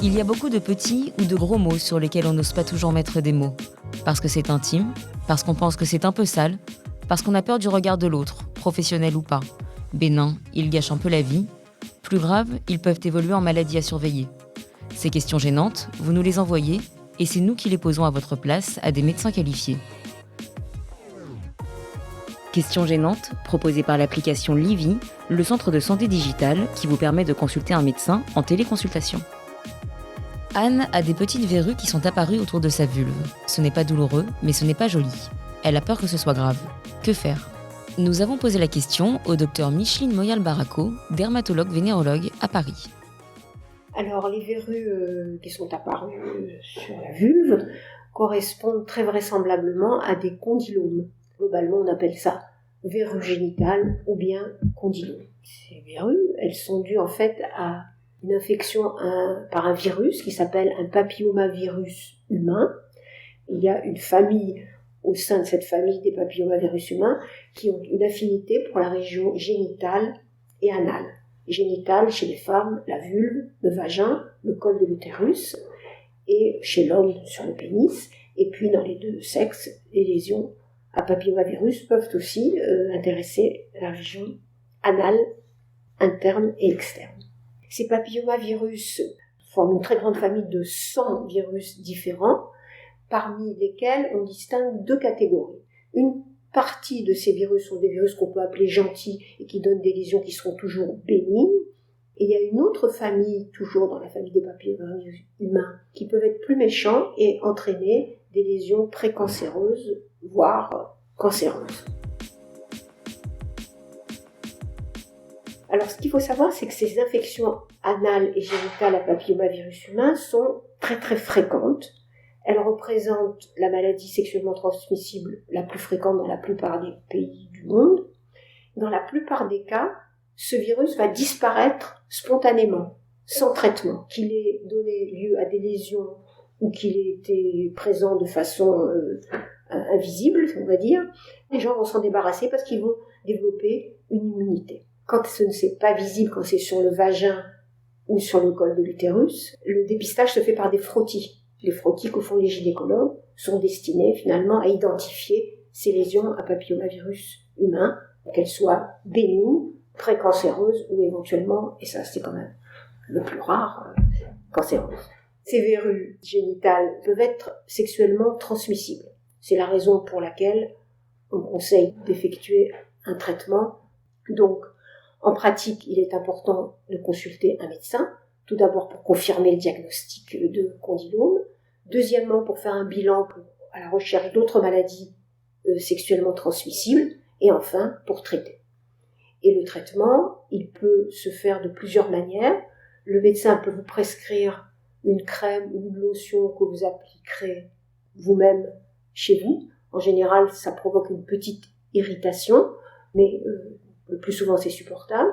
Il y a beaucoup de petits ou de gros mots sur lesquels on n'ose pas toujours mettre des mots. Parce que c'est intime, parce qu'on pense que c'est un peu sale, parce qu'on a peur du regard de l'autre, professionnel ou pas. Bénin, ils gâchent un peu la vie. Plus grave, ils peuvent évoluer en maladie à surveiller. Ces questions gênantes, vous nous les envoyez et c'est nous qui les posons à votre place à des médecins qualifiés. Questions gênantes, proposées par l'application Livy, le centre de santé digitale qui vous permet de consulter un médecin en téléconsultation. Anne a des petites verrues qui sont apparues autour de sa vulve. Ce n'est pas douloureux, mais ce n'est pas joli. Elle a peur que ce soit grave. Que faire ? Nous avons posé la question au docteur Micheline Moyal-Baraco, dermatologue vénérologue à Paris. Alors, les verrues qui sont apparues sur la vulve correspondent très vraisemblablement à des condylomes. Globalement, on appelle ça verrues génitales ou bien condylomes. Ces verrues, elles sont dues en fait à une infection par un virus qui s'appelle un papillomavirus humain. Il y a une famille au sein de cette famille des papillomavirus humains qui ont une affinité pour la région génitale et anale. Génitale chez les femmes, la vulve, le vagin, le col de l'utérus, et chez l'homme sur le pénis. Et puis dans les deux sexes, les lésions à papillomavirus peuvent aussi intéresser la région anale, interne et externe. Ces papillomavirus forment une très grande famille de 100 virus différents, parmi lesquels on distingue deux catégories. Une partie de ces virus sont des virus qu'on peut appeler gentils et qui donnent des lésions qui seront toujours bénignes. Et il y a une autre famille, toujours dans la famille des papillomavirus humains, qui peuvent être plus méchants et entraîner des lésions précancéreuses, voire cancéreuses. Alors, ce qu'il faut savoir, c'est que ces infections anales et génitales à papillomavirus humain sont très très fréquentes. Elles représentent la maladie sexuellement transmissible la plus fréquente dans la plupart des pays du monde. Dans la plupart des cas, ce virus va disparaître spontanément, sans traitement, qu'il ait donné lieu à des lésions ou qu'il ait été présent de façon invisible, on va dire. Les gens vont s'en débarrasser parce qu'ils vont développer une immunité. Quand ce n'est pas visible, quand c'est sur le vagin ou sur le col de l'utérus, le dépistage se fait par des frottis. Les frottis que font les gynécologues sont destinés finalement à identifier ces lésions à papillomavirus humain, qu'elles soient bénignes, précancéreuses ou éventuellement, et ça c'est quand même le plus rare, cancéreuses. Ces verrues génitales peuvent être sexuellement transmissibles. C'est la raison pour laquelle on conseille d'effectuer un traitement. Donc, en pratique, il est important de consulter un médecin, tout d'abord pour confirmer le diagnostic de condylome, deuxièmement pour faire un bilan à la recherche d'autres maladies sexuellement transmissibles, et enfin pour traiter. Et le traitement, il peut se faire de plusieurs manières. Le médecin peut vous prescrire une crème ou une lotion que vous appliquerez vous-même chez vous. En général, ça provoque une petite irritation, mais le plus souvent c'est supportable.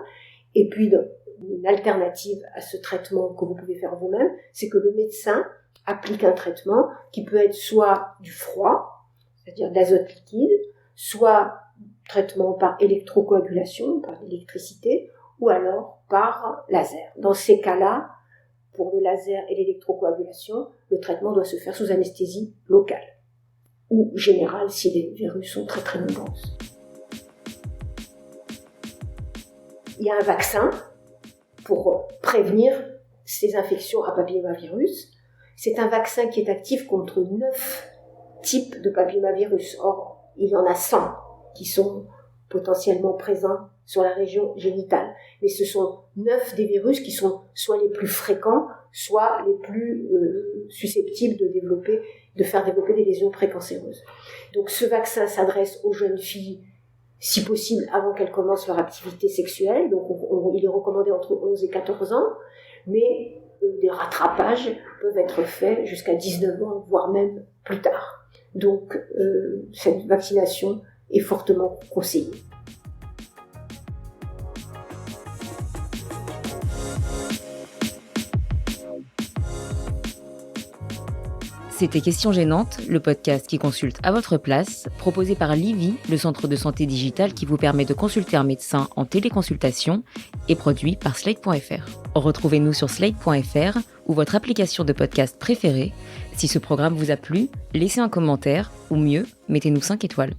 Et puis une alternative à ce traitement que vous pouvez faire vous-même, c'est que le médecin applique un traitement qui peut être soit du froid, c'est-à-dire d'azote liquide, soit traitement par électrocoagulation, par l'électricité, ou alors par laser. Dans ces cas-là, pour le laser et l'électrocoagulation, le traitement doit se faire sous anesthésie locale ou générale si les virus sont très très nombreuses. Il y a un vaccin pour prévenir ces infections à papillomavirus. C'est un vaccin qui est actif contre 9 types de papillomavirus. Or, il y en a 100 qui sont potentiellement présents sur la région génitale. Mais ce sont 9 des virus qui sont soit les plus fréquents, soit les plus susceptibles de faire développer des lésions précancéreuses. Donc ce vaccin s'adresse aux jeunes filles, si possible avant qu'elles commencent leur activité sexuelle. Donc il est recommandé entre 11 et 14 ans, mais des rattrapages peuvent être faits jusqu'à 19 ans, voire même plus tard. Donc cette vaccination est fortement conseillée. C'était Questions gênantes, le podcast qui consulte à votre place, proposé par Livy, le centre de santé digitale qui vous permet de consulter un médecin en téléconsultation et produit par Slate.fr. Retrouvez-nous sur Slate.fr ou votre application de podcast préférée. Si ce programme vous a plu, laissez un commentaire ou mieux, mettez-nous 5 étoiles.